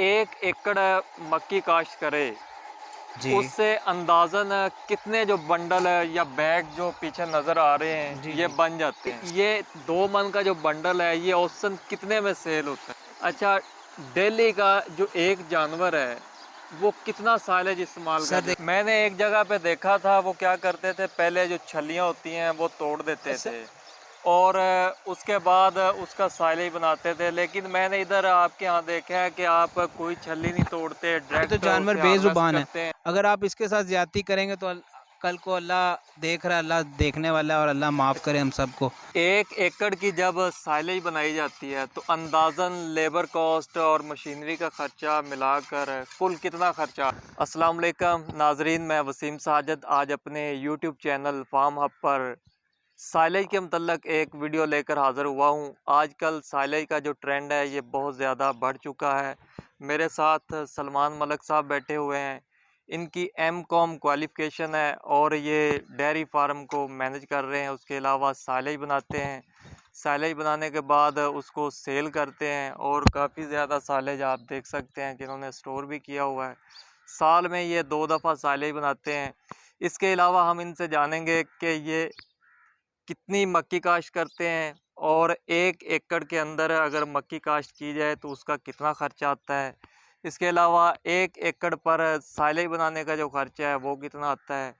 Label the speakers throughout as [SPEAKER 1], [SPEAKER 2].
[SPEAKER 1] एक एकड़ मक्की काश्त करे
[SPEAKER 2] जी
[SPEAKER 1] उससे अंदाजन कितने जो बंडल या बैग जो पीछे नज़र आ रहे हैं
[SPEAKER 2] जी
[SPEAKER 1] ये
[SPEAKER 2] जी
[SPEAKER 1] बन जाते हैं। ये 2 मन का जो बंडल है ये औसतन कितने में सेल होता है? अच्छा, डेली का जो एक जानवर है वो कितना साइलेज इस्तेमाल
[SPEAKER 2] सर
[SPEAKER 1] कर
[SPEAKER 2] देख
[SPEAKER 1] मैंने एक जगह पे देखा था, वो क्या करते थे, पहले जो छलियाँ होती हैं वो तोड़ देते
[SPEAKER 2] सर,
[SPEAKER 1] थे और उसके बाद उसका साइलेज बनाते थे। लेकिन मैंने इधर आपके यहाँ देखा है कि आप कोई छल्ली नहीं तोड़ते,
[SPEAKER 2] ये तो
[SPEAKER 1] डायरेक्ट
[SPEAKER 2] जानवर
[SPEAKER 1] उसे हार्वेस्ट
[SPEAKER 2] बेजुबान है।
[SPEAKER 1] करते हैं।
[SPEAKER 2] अगर आप इसके साथ ज्यादती करेंगे तो कल को अल्लाह देख रहा है, अल्लाह देखने वाला है और अल्लाह माफ़ करे हम सबको।
[SPEAKER 1] एक एकड़ की जब साइलेज बनाई जाती है तो अंदाज़न लेबर कॉस्ट और मशीनरी का खर्चा मिलाकर कुल कितना खर्चा? अस्सलाम वालेकुम नाजरीन, मैं वसीम साजिद आज अपने यूट्यूब चैनल फार्म हब पर साइलेज के मतलब एक वीडियो लेकर हाज़िर हुआ हूँ। आजकल साइलेज का जो ट्रेंड है ये बहुत ज़्यादा बढ़ चुका है। मेरे साथ सलमान मलिक साहब बैठे हुए हैं। इनकी एम.कॉम क्वालिफ़िकेशन है और ये डेयरी फार्म को मैनेज कर रहे हैं। उसके अलावा साइलेज बनाते हैं। साइलेज बनाने के बाद उसको सेल करते हैं और काफ़ी ज़्यादा साइलेज आप देख सकते हैं कि इन्होंने स्टोर भी किया हुआ है। साल में ये 2 दफ़ा साइलेज बनाते हैं। इसके अलावा हम इनसे जानेंगे कि ये कितनी मक्की काश्त करते हैं और एक एकड़ के अंदर अगर मक्की काश्त की जाए तो उसका कितना खर्चा आता है। इसके अलावा एक एकड़ पर साइलेज बनाने का जो खर्चा है वो कितना आता है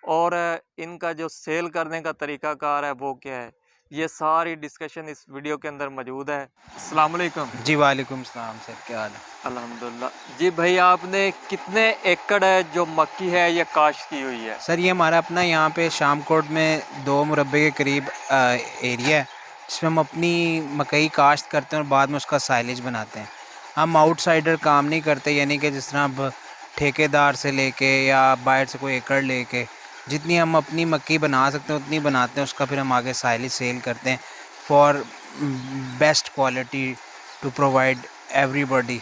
[SPEAKER 1] और इनका जो सेल करने का तरीक़ाकार है वो क्या है। ये सारी डिस्कशन इस वीडियो के अंदर मौजूद है। अस्सलाम वालेकुम।
[SPEAKER 2] जी वालेकुम सलाम सर, क्या हाल है?
[SPEAKER 1] अल्हम्दुलिल्लाह। जी भाई, आपने कितने एकड़ जो मक्की है ये काश्त की हुई है?
[SPEAKER 2] सर ये हमारा अपना यहाँ पे शामकोट में 2 मुरब्बे के करीब एरिया है, जिसमें हम अपनी मकई काश्त करते हैं और बाद में उसका साइलेज बनाते हैं। हम आउटसाइडर काम नहीं करते, यानी कि जिस तरह अब ठेकेदार से लेके या बाहर से कोई एकड़ लेके जितनी हम अपनी मक्की बना सकते हैं उतनी बनाते हैं, उसका फिर हम आगे साइलेज सेल करते हैं for best quality to provide everybody.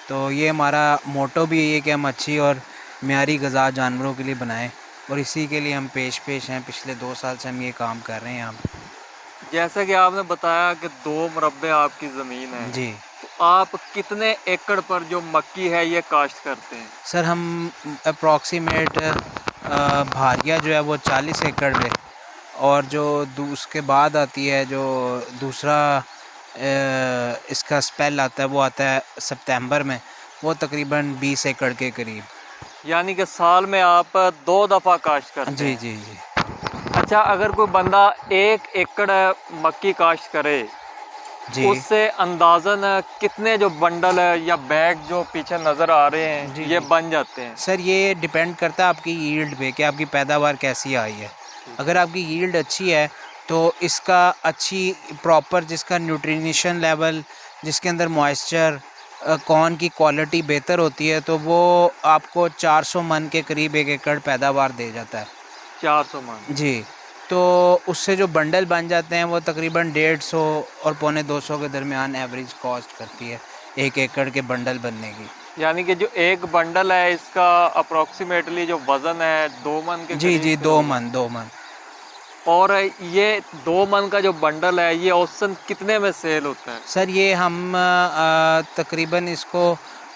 [SPEAKER 2] तो ये हमारा मोटो भी यही है कि हम अच्छी और म्यारी ग़िज़ा जानवरों के लिए बनाएं और इसी के लिए हम पेश हैं। पिछले 2 साल से हम ये काम कर रहे हैं यहाँ पे।
[SPEAKER 1] जैसा कि आपने बताया कि 2 मुरब्बे आपकी ज़मीन है,
[SPEAKER 2] जी
[SPEAKER 1] तो आप कितने एकड़ पर जो मक्की है ये काश्त करते हैं?
[SPEAKER 2] सर, हम अप्रॉक्सीमेट भारिया जो है वो 40 एकड़ पे, और जो उसके बाद आती है जो दूसरा इसका स्पेल आता है वो आता है सितंबर में, वो तकरीबन 20 एकड़ के करीब।
[SPEAKER 1] यानी कि साल में आप 2 दफ़ा काश्त करते
[SPEAKER 2] जी
[SPEAKER 1] हैं।
[SPEAKER 2] जी जी
[SPEAKER 1] अच्छा, अगर कोई बंदा 1 एकड़ मक्की काश्त करे
[SPEAKER 2] जी
[SPEAKER 1] उससे अंदाज़न कितने जो बंडल या बैग जो पीछे नज़र आ रहे
[SPEAKER 2] जी
[SPEAKER 1] हैं ये
[SPEAKER 2] जी
[SPEAKER 1] बन जाते हैं?
[SPEAKER 2] सर, ये डिपेंड करता है आपकी यील्ड पे कि आपकी पैदावार कैसी आई है। अगर आपकी यील्ड अच्छी है तो इसका अच्छी प्रॉपर जिसका न्यूट्रिशन लेवल, जिसके अंदर मॉइस्चर, कॉर्न की क्वालिटी बेहतर होती है, तो वो आपको 400 मन के करीब 1 एकड़ पैदावार दे जाता है।
[SPEAKER 1] 400 मन।
[SPEAKER 2] जी, तो उससे जो बंडल बन जाते हैं वो तकरीबन 150 और पौने 200 के दरमियान एवरेज कॉस्ट करती है 1 एकड़ के बंडल बनने की।
[SPEAKER 1] यानी कि जो एक बंडल है इसका अप्रॉक्सीमेटली जो वज़न है 2 मन के
[SPEAKER 2] जी
[SPEAKER 1] करीब
[SPEAKER 2] जी,
[SPEAKER 1] फिर
[SPEAKER 2] 2
[SPEAKER 1] होगा।
[SPEAKER 2] मन 2 मन।
[SPEAKER 1] और ये 2 मन का जो बंडल है ये औसतन कितने में सेल होता है?
[SPEAKER 2] सर ये हम तकरीबन इसको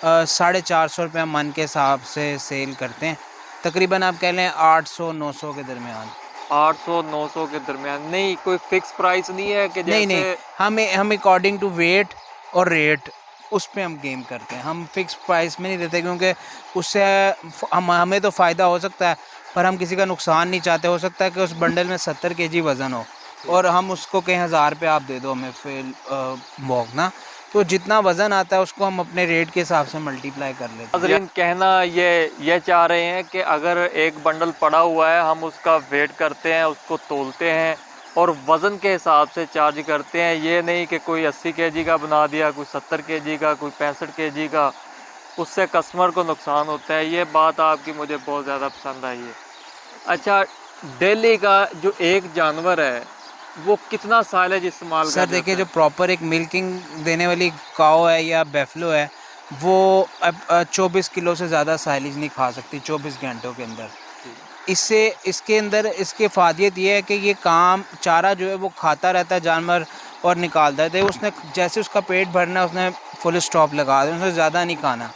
[SPEAKER 2] 450 रुपये मन के हिसाब से सेल करते हैं। तकरीबन आप कह लें 800-900 के दरमियान।
[SPEAKER 1] 800-900 के दरमियान। नहीं, कोई फिक्स प्राइस नहीं है कि
[SPEAKER 2] नहीं नहीं,
[SPEAKER 1] जैसे
[SPEAKER 2] हम अकॉर्डिंग टू वेट और रेट उस पे हम गेम करते हैं। हम फिक्स प्राइस में नहीं देते, क्योंकि उससे हमें तो फ़ायदा हो सकता है पर हम किसी का नुकसान नहीं चाहते। हो सकता है कि उस बंडल में 70 केजी वज़न हो और हम उसको कहीं हज़ार पे आप दे दो हमें फिर भोगना, तो जितना वज़न आता है उसको हम अपने रेट के हिसाब से मल्टीप्लाई कर लेते हैं।
[SPEAKER 1] नाज़रीन कहना ये चाह रहे हैं कि अगर एक बंडल पड़ा हुआ है हम उसका वेट करते हैं, उसको तोलते हैं और वज़न के हिसाब से चार्ज करते हैं। ये नहीं कि कोई 80 केजी का बना दिया, कोई 70 केजी का, कोई 65 केजी का, उससे कस्टमर को नुकसान होता है। ये बात आपकी मुझे बहुत ज़्यादा पसंद आई है। अच्छा, डेली का जो एक जानवर है वो कितना साइलेज इस्तेमाल
[SPEAKER 2] सर
[SPEAKER 1] कर
[SPEAKER 2] देखिए,
[SPEAKER 1] जाता
[SPEAKER 2] जो
[SPEAKER 1] है?
[SPEAKER 2] प्रॉपर एक मिल्किंग देने वाली काऊ है या बेफलो है, वो अब 24 किलो से ज़्यादा साइलेज नहीं खा सकती 24 घंटों के अंदर। इससे इसके अंदर इसकी फ़ायदियत ये है कि ये काम चारा जो है वो खाता रहता है जानवर, और निकालता है। तो उसने जैसे उसका पेट भरना है उसने फुल स्टॉप लगा देना, उसने ज़्यादा नहीं खाना।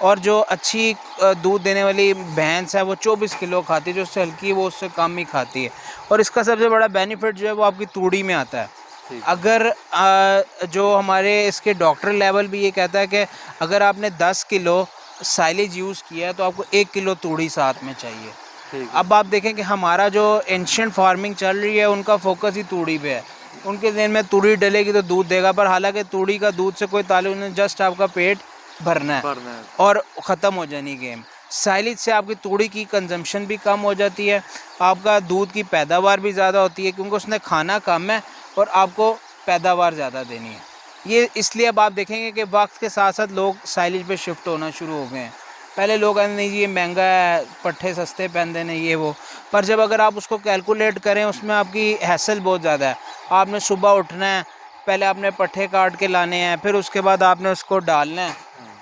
[SPEAKER 2] और जो अच्छी दूध देने वाली भैंस है वो 24 किलो खाती है, जो उससे हल्की है वो उससे कम ही खाती है। और इसका सबसे बड़ा बेनिफिट जो है वो आपकी तूड़ी में आता है।
[SPEAKER 1] ठीक है।
[SPEAKER 2] अगर जो हमारे इसके डॉक्टर लेवल भी ये कहता है कि अगर आपने 10 किलो साइलेज यूज़ किया है तो आपको 1 किलो तूड़ी साथ में चाहिए।
[SPEAKER 1] ठीक है।
[SPEAKER 2] अब आप देखें कि हमारा जो एंशियंट फार्मिंग चल रही है उनका फोकस ही तूड़ी पे है। उनके ज़हन में तूड़ी डलेगी तो दूध देगा, पर हालांकि तूड़ी का दूध से कोई ताल्लुक नहीं, जस्ट आपका पेट भरना है
[SPEAKER 1] भरना है।
[SPEAKER 2] और ख़त्म हो जानी गेम। साइलेज से आपकी तूड़ी की कंजम्पशन भी कम हो जाती है, आपका दूध की पैदावार भी ज़्यादा होती है क्योंकि उसने खाना कम है और आपको पैदावार ज़्यादा देनी है। ये इसलिए अब आप देखेंगे कि वक्त के साथ साथ लोग साइलेज पे शिफ्ट होना शुरू हो गए हैं। पहले लोग कहते नहीं जी ये महंगा है, पट्ठे सस्ते पहनते हैं ये वो, पर जब अगर आप उसको कैलकुलेट करें उसमें आपकी हैसल बहुत ज़्यादा है। आपने सुबह उठना है, पहले आपने पट्ठे काट के लाने हैं, फिर उसके बाद आपने उसको डालना है,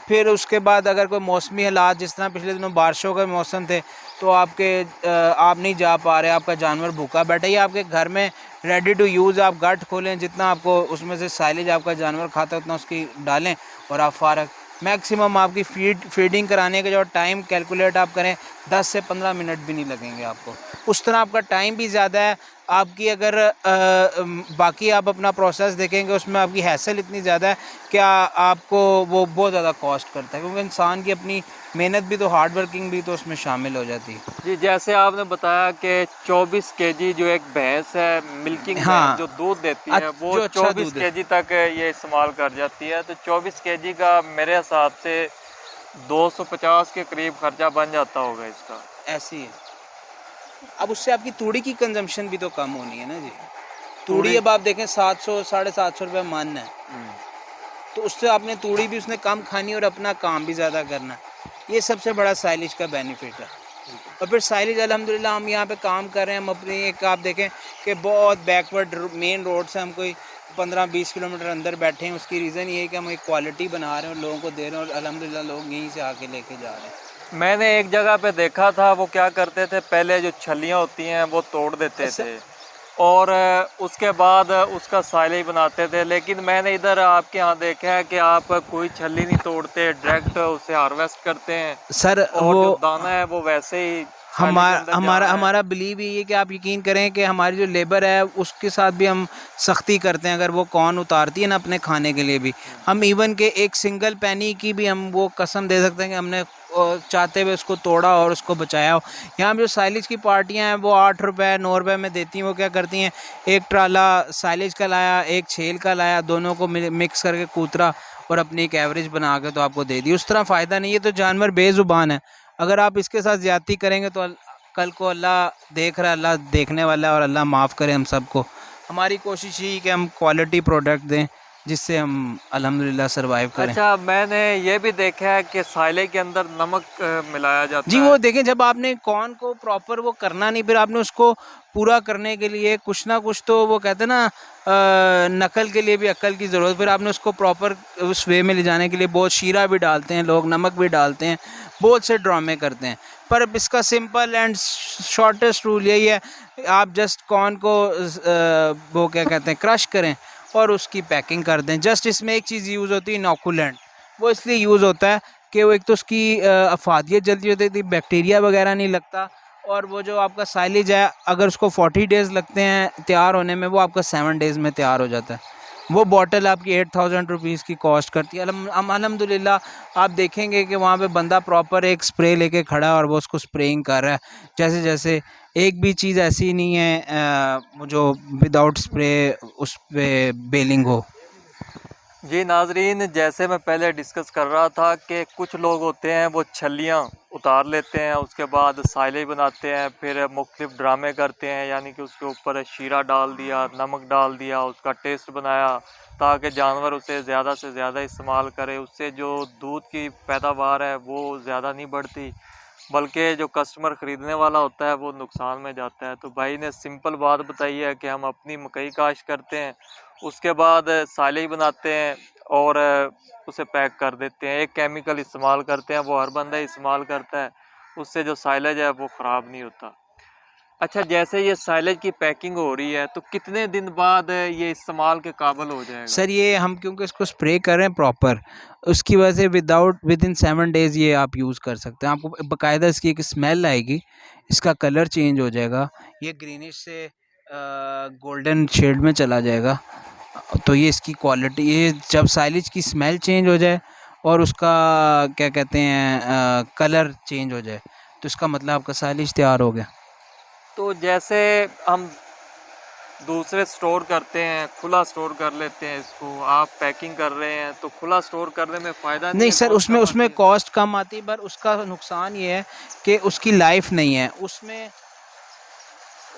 [SPEAKER 2] फिर उसके बाद अगर कोई मौसमी हालात जिस तरह पिछले दिनों बारिशों के मौसम थे तो आप नहीं जा पा रहे, आपका जानवर भूखा बैठा, ये आपके घर में रेडी टू यूज़ आप गट खोलें, जितना आपको उसमें से साइलेज आपका जानवर खाता है उतना उसकी डालें और आप फारग। मैक्सिमम आपकी फीडिंग कराने का जो टाइम कैलकुलेट आप करें 10 से 15 मिनट भी नहीं लगेंगे आपको। उस तरह आपका टाइम भी ज़्यादा है आपकी। अगर बाकी आप अपना प्रोसेस देखेंगे उसमें आपकी हैसल इतनी ज़्यादा है कि आपको वो बहुत ज़्यादा कॉस्ट करता है, क्योंकि इंसान की अपनी मेहनत भी तो, हार्ड वर्किंग भी तो उसमें शामिल हो जाती है।
[SPEAKER 1] जी, जैसे आपने बताया कि 24 केजी जो एक भैंस है, मिल्किंग भैंस जो
[SPEAKER 2] हाँ,
[SPEAKER 1] दूध देती है, वो
[SPEAKER 2] जो अच्छा
[SPEAKER 1] 24
[SPEAKER 2] दूध है
[SPEAKER 1] केजी तक ये इस्तेमाल कर जाती है। तो 24 केजी का मेरे हिसाब से 250 के करीब खर्चा बन जाता होगा इसका।
[SPEAKER 2] ऐसी है। अब उससे आपकी तूड़ी की कंजम्पशन भी तो कम होनी है ना जी। तूड़ी
[SPEAKER 1] तूड़ी।
[SPEAKER 2] अब आप देखें 700 750 रुपये मन है,
[SPEAKER 1] हम्म।
[SPEAKER 2] तो उससे आपने तूड़ी भी उसने कम खानी और अपना काम भी ज़्यादा करना। ये सबसे बड़ा साइलेज का बेनिफिट है। और फिर साइलेज अल्हम्दुलिल्लाह हम यहाँ पे काम कर रहे हैं, हम अपनी एक आप देखें कि बहुत बैकवर्ड मेन रोड से हम कोई 15-20 किलोमीटर अंदर बैठे हैं। उसकी रीज़न ये है कि हम एक क्वालिटी बना रहे हैं और लोगों को दे रहे हैं और अल्हम्दुलिल्लाह लोग यहीं से आके लेके जा रहे हैं।
[SPEAKER 1] मैंने एक जगह पे देखा था, वो क्या करते थे, पहले जो छलियाँ होती हैं वो तोड़ देते
[SPEAKER 2] अच्छा,
[SPEAKER 1] थे और उसके बाद उसका साइलेज बनाते थे। लेकिन मैंने इधर आपके यहाँ देखा है कि आप कोई छली नहीं तोड़ते, डायरेक्ट उसे हार्वेस्ट करते हैं
[SPEAKER 2] सर
[SPEAKER 1] और
[SPEAKER 2] वो
[SPEAKER 1] जो दाना है वो वैसे ही छली के
[SPEAKER 2] हमारा
[SPEAKER 1] अंदर जा
[SPEAKER 2] हमारा
[SPEAKER 1] रहा है।
[SPEAKER 2] हमारा बिलीव ये है कि आप यकीन करें कि हमारी जो लेबर है उसके साथ भी हम सख्ती करते हैं। अगर वो कौन उतारती है ना अपने खाने के लिए भी, हम इवन के एक सिंगल पैनी की भी हम वो कसम दे सकते हैं कि हमने चाहते हुए उसको तोड़ा और उसको बचाया हो। यहाँ पे जो साइलेज की पार्टियाँ हैं वो 8 रुपये 9 रुपये में देती हैं। वो क्या करती हैं, एक ट्राला साइलेज का लाया, एक छेल का लाया, दोनों को मिक्स करके कूतरा और अपनी एक एवरेज बना के तो आपको दे दी। उस तरह फ़ायदा नहीं है। तो जानवर बेज़ुबान है, अगर आप इसके साथ ज़्यादती करेंगे तो कल को अल्लाह देख रहा है, अल्लाह देखने वाला है और अल्लाह माफ़ करे हम सबको। हमारी कोशिश यही कि हम क्वालिटी प्रोडक्ट दें जिससे हम अल्हम्दुलिल्लाह सर्वाइव करें।
[SPEAKER 1] अच्छा, मैंने ये भी देखा है कि साइले के अंदर नमक मिलाया
[SPEAKER 2] जी
[SPEAKER 1] जाता
[SPEAKER 2] वो
[SPEAKER 1] है।
[SPEAKER 2] देखें, जब आपने कॉर्न को प्रॉपर वो करना नहीं, फिर आपने उसको पूरा करने के लिए कुछ ना कुछ तो वो कहते हैं ना नकल के लिए भी अक्ल की ज़रूरत। फिर आपने उसको प्रॉपर उस वे में ले जाने के लिए बहुत शीरा भी डालते हैं लोग, नमक भी डालते हैं, बहुत से ड्रामे करते हैं। पर अब इसका सिंपल एंड शॉर्टेस्ट रूल यही है, आप जस्ट कॉर्न को वो क्या कहते हैं क्रश करें और उसकी पैकिंग कर दें। जस्ट इसमें एक चीज़ यूज़ होती है इनोकुलेंट। वो इसलिए यूज़ होता है कि वो एक तो उसकी अफादियत जल्दी होती थी, बैक्टीरिया वगैरह नहीं लगता, और वो जो आपका साइलेज है अगर उसको 40 डेज़ लगते हैं तैयार होने में, वो आपका 7 डेज़ में तैयार हो जाता है। वो बॉटल आपकी 8000 रुपीज़ की कॉस्ट करती है। अल्हम्दुलिल्लाह आप देखेंगे कि वहाँ पे बंदा प्रॉपर एक स्प्रे लेके खड़ा है और वो उसको स्प्रेइंग कर रहा है। जैसे जैसे एक भी चीज़ ऐसी नहीं है जो विदाउट स्प्रे उस पे बेलिंग हो।
[SPEAKER 1] जी नाजरीन, जैसे मैं पहले डिस्कस कर रहा था कि कुछ लोग होते हैं वो छलियाँ उतार लेते हैं, उसके बाद साइलेज बनाते हैं, फिर मुख्तलिफ ड्रामे करते हैं, यानी कि उसके ऊपर शीरा डाल दिया, नमक डाल दिया, उसका टेस्ट बनाया ताकि जानवर उसे ज़्यादा से ज़्यादा इस्तेमाल करे। उससे जो दूध की पैदावार है वो ज़्यादा नहीं बढ़ती, बल्कि जो कस्टमर ख़रीदने वाला होता है वो नुकसान में जाता है। तो भाई ने सिंपल बात बताई है कि हम अपनी मकई काश्त करते हैं, उसके बाद साइलेज बनाते हैं और उसे पैक कर देते हैं। एक केमिकल इस्तेमाल करते हैं, वो हर बंदा इस्तेमाल करता है, उससे जो साइलेज है वो ख़राब नहीं होता। अच्छा, जैसे ये साइलेज की पैकिंग हो रही है तो कितने दिन बाद ये इस्तेमाल के काबिल हो जाएगा?
[SPEAKER 2] सर ये हम क्योंकि इसको स्प्रे कर रहे हैं प्रॉपर, उसकी वजह से विद इन 7 डेज़ ये आप यूज़ कर सकते हैं। आपको बाकायदा इसकी एक स्मेल आएगी, इसका कलर चेंज हो जाएगा, ये ग्रीनिश से गोल्डन शेड में चला जाएगा। तो ये इसकी क्वालिटी, ये जब साइलेज की स्मेल चेंज हो जाए और उसका क्या कहते हैं कलर चेंज हो जाए, तो इसका मतलब आपका साइलेज तैयार हो गया।
[SPEAKER 1] तो जैसे हम दूसरे स्टोर करते हैं, खुला स्टोर कर लेते हैं इसको, आप पैकिंग कर रहे हैं तो खुला स्टोर करने में फ़ायदा नहीं
[SPEAKER 2] नहीं
[SPEAKER 1] है,
[SPEAKER 2] सर,
[SPEAKER 1] कॉस्ट
[SPEAKER 2] उसमें
[SPEAKER 1] कम
[SPEAKER 2] उसमें
[SPEAKER 1] आती है?
[SPEAKER 2] कॉस्ट कम आती है, पर उसका नुकसान ये है कि उसकी लाइफ नहीं है उसमें।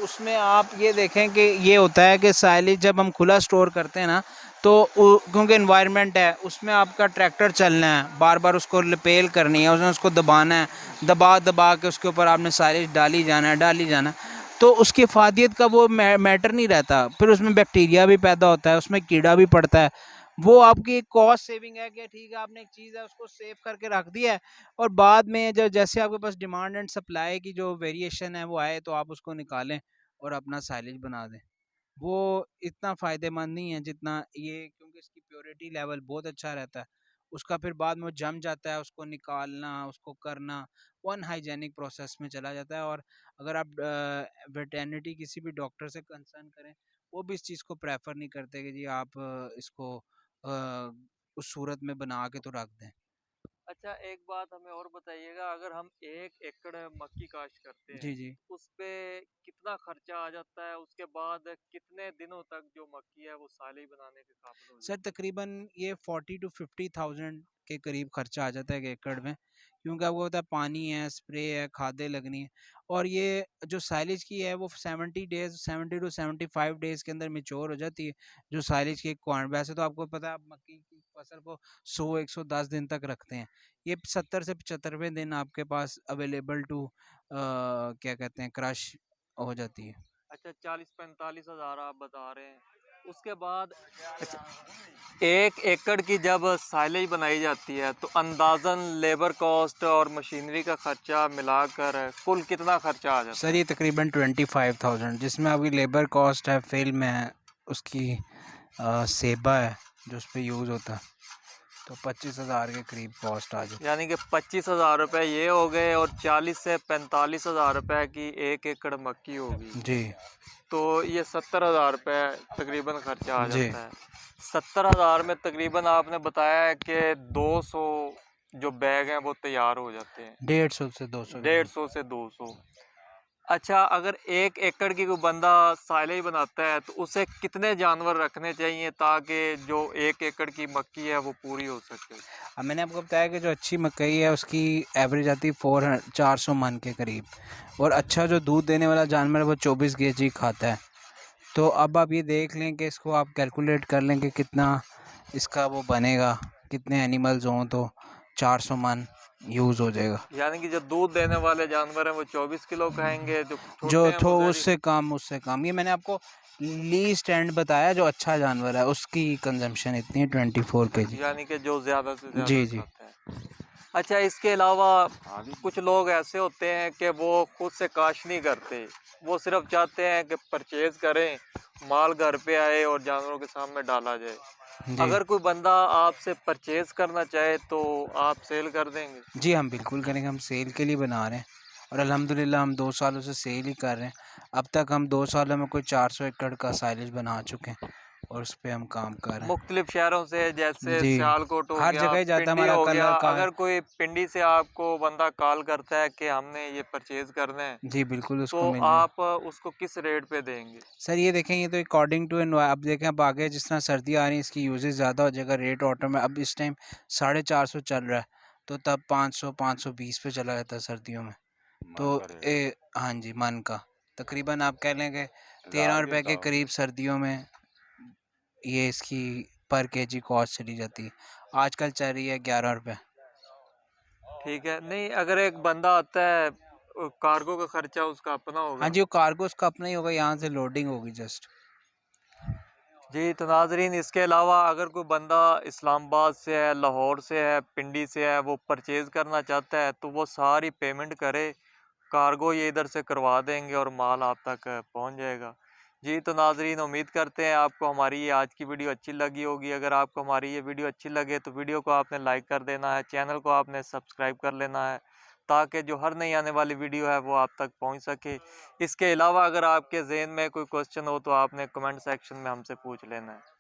[SPEAKER 2] उसमें आप ये देखें कि ये होता है कि साइलेज जब हम खुला स्टोर करते हैं ना, तो क्योंकि इन्वायरमेंट है उसमें, आपका ट्रैक्टर चलना है, बार बार उसको रिपेल करनी है, उसमें उसको दबाना है, दबा दबा के उसके ऊपर आपने साइलेज डाली जाना है। तो उसकी इफादियत का वो मैटर नहीं रहता, फिर उसमें बैक्टीरिया भी पैदा होता है, उसमें कीड़ा भी पड़ता है। वो आपकी एक कॉस्ट सेविंग है कि ठीक है, आपने एक चीज़ है उसको सेव करके रख दिया है, और बाद में जब जैसे आपके पास डिमांड एंड सप्लाई की जो वेरिएशन है वो आए, तो आप उसको निकालें और अपना साइलेज बना दें। वो इतना फ़ायदेमंद नहीं है जितना ये, क्योंकि इसकी प्योरिटी लेवल बहुत अच्छा रहता है। उसका फिर बाद में वो जम जाता है, उसको निकालना, उसको करना, वो अनहाइजेनिक प्रोसेस में चला जाता है। और अगर आप वेटरनिटी किसी भी डॉक्टर से कंसर्न करें, वो भी इस चीज़ को प्रेफर नहीं करते कि जी आप इसको उस सूरत में बना के तो रख दें।
[SPEAKER 1] अच्छा, एक बात हमें और बताइएगा, अगर हम 1 एकड़ मक्की काश्त करते हैं,
[SPEAKER 2] जी, जी।
[SPEAKER 1] उस पे कितना खर्चा आ जाता है? उसके बाद कितने दिनों तक जो मक्की है वो साली बनाने के काबिल हो
[SPEAKER 2] सर
[SPEAKER 1] जाती
[SPEAKER 2] तकरीबन ये 40 टू 50,000 के करीब खर्चा आ जाता है एक एकड़ में, क्योंकि आपको पता है पानी है, स्प्रे है, खादें लगनी है। और ये जो साइलेज की है वो 70 टू 75 डेज़ के अंदर मेच्योर हो जाती है, जो साइलेज की क्वांट। वैसे तो आपको पता है आप मक्की की फसल को 100-110 दिन तक रखते हैं, ये 70 से 75वें दिन आपके पास अवेलेबल टू क्या कहते हैं क्रश हो जाती है।
[SPEAKER 1] है? अच्छा, 40-45 हज़ार आप बता रहे हैं। उसके बाद अच्छा, 1 एकड़ की जब साइलेज बनाई जाती है तो अंदाज़न लेबर कॉस्ट और मशीनरी का खर्चा मिलाकर कुल कितना खर्चा आ
[SPEAKER 2] सर
[SPEAKER 1] जाता
[SPEAKER 2] ये
[SPEAKER 1] है?
[SPEAKER 2] तकरीबन 25,000, जिसमें आपकी लेबर कॉस्ट है, फिल्म है, उसकी सेबा है जो उस पर यूज़ होता है, तो 25,000 के करीब कॉस्ट आ जाती
[SPEAKER 1] यानी कि 25,000 रुपये ये हो गए और 40 से 45,000 रुपये की 1 एकड़ मक्की होगी,
[SPEAKER 2] है। जी,
[SPEAKER 1] तो ये 70,000 रुपये तकरीबन खर्चा आ
[SPEAKER 2] जी।
[SPEAKER 1] जाता है। 70,000 में तकरीबन आपने बताया है कि 200 जो बैग हैं वो तैयार हो जाते हैं,
[SPEAKER 2] 150 से 200 के बीच।
[SPEAKER 1] 150 से 200। अच्छा, अगर 1 एकड़ की कोई बंदा साइलेज बनाता है तो उसे कितने जानवर रखने चाहिए ताकि जो 1 एकड़ की मक्की है वो पूरी हो सके?
[SPEAKER 2] अब मैंने आपको बताया कि जो अच्छी मकई है उसकी एवरेज आती है 400 मन के करीब, और अच्छा जो दूध देने वाला जानवर है वो 24 केजी खाता है। तो अब आप ये देख लें कि इसको आप कैलकुलेट कर लें कि कितना इसका वो बनेगा, कितने एनिमल्स हों तो 400 मन यूज़ हो जाएगा।
[SPEAKER 1] यानी कि जो दूध देने वाले जानवर हैं वो 24 किलो खाएंगे, जो छोटे
[SPEAKER 2] जो
[SPEAKER 1] हैं वो
[SPEAKER 2] थो
[SPEAKER 1] ज़्यादा।
[SPEAKER 2] उससे कम, ये मैंने आपको लीस्ट एंड बताया, जो अच्छा जानवर है उसकी कंजम्पशन इतनी है 24 केजी।
[SPEAKER 1] यानी कि जो ज़्यादा से ज़्यादा
[SPEAKER 2] जी, जी।
[SPEAKER 1] खाता है। अच्छा, इसके अलावा कुछ लोग ऐसे होते हैं कि वो खुद से काश्त नहीं करते, वो सिर्फ चाहते हैं कि परचेज़ करें, माल घर पे आए और जानवरों के सामने डाला जाए।
[SPEAKER 2] जी।
[SPEAKER 1] अगर कोई बंदा आपसे परचेज़ करना चाहे तो आप सेल कर देंगे?
[SPEAKER 2] जी, हम बिल्कुल करेंगे, हम सेल के लिए बना रहे हैं, और अल्हम्दुलिल्लाह हम 2 सालों से सेल ही कर रहे हैं। अब तक हम 2 सालों में कोई 400 एकड़ का साइलेज बना चुके हैं और उस पे हम काम कर रहे
[SPEAKER 1] मुख्तलिफ शहरों से, जैसे
[SPEAKER 2] हैं। जी,
[SPEAKER 1] सियालकोट हो
[SPEAKER 2] हर
[SPEAKER 1] गया,
[SPEAKER 2] जगह ही जाता है
[SPEAKER 1] पिंडी
[SPEAKER 2] हमारा
[SPEAKER 1] हो गया।
[SPEAKER 2] कलर का।
[SPEAKER 1] अगर कोई पिंडी से आपको बंदा कॉल करता है कि हमने ये परचेज़ करना है,
[SPEAKER 2] जी, बिल्कुल उसको
[SPEAKER 1] तो
[SPEAKER 2] मिल जाए।
[SPEAKER 1] आप उसको किस रेट पे देंगे?
[SPEAKER 2] सर ये देखें, ये तो अकॉर्डिंग टू अब देखें, अब आगे जिस तरह सर्दी आ रही है इसकी यूजेज ज़्यादा हो जाएगा, रेट ऑटो में अब इस टाइम 450 चल रहा है, तो तब 500-520 पे चला जाता है सर्दियों में। तो हाँ जी, मन का तकरीबन आप कह लें कि 13 रुपए के करीब सर्दियों में ये इसकी पर केजी कॉस्ट चली जाती है। आजकल चल रही है 11 रुपए।
[SPEAKER 1] ठीक है। नहीं, अगर एक बंदा आता है, कार्गो का खर्चा उसका अपना
[SPEAKER 2] हाँ
[SPEAKER 1] होगा।
[SPEAKER 2] जी, वो कार्गो उसका अपना ही होगा, यहाँ से लोडिंग होगी जस्ट।
[SPEAKER 1] जी, तो नाज़रीन, इसके अलावा अगर कोई बंदा इस्लामाबाद से है, लाहौर से है, पिंडी से है, वो परचेज़ करना चाहता है तो वो सारी पेमेंट करे, कार्गो ये इधर से करवा देंगे और माल आप तक पहुंच जाएगा। जी तो नाजरीन, उम्मीद करते हैं आपको हमारी ये आज की वीडियो अच्छी लगी होगी। अगर आपको हमारी ये वीडियो अच्छी लगे तो वीडियो को आपने लाइक कर देना है, चैनल को आपने सब्सक्राइब कर लेना है, ताकि जो हर नई आने वाली वीडियो है वो आप तक पहुंच सके। इसके अलावा अगर आपके जहन में कोई क्वेश्चन हो तो आपने कमेंट सेक्शन में हमसे पूछ लेना है।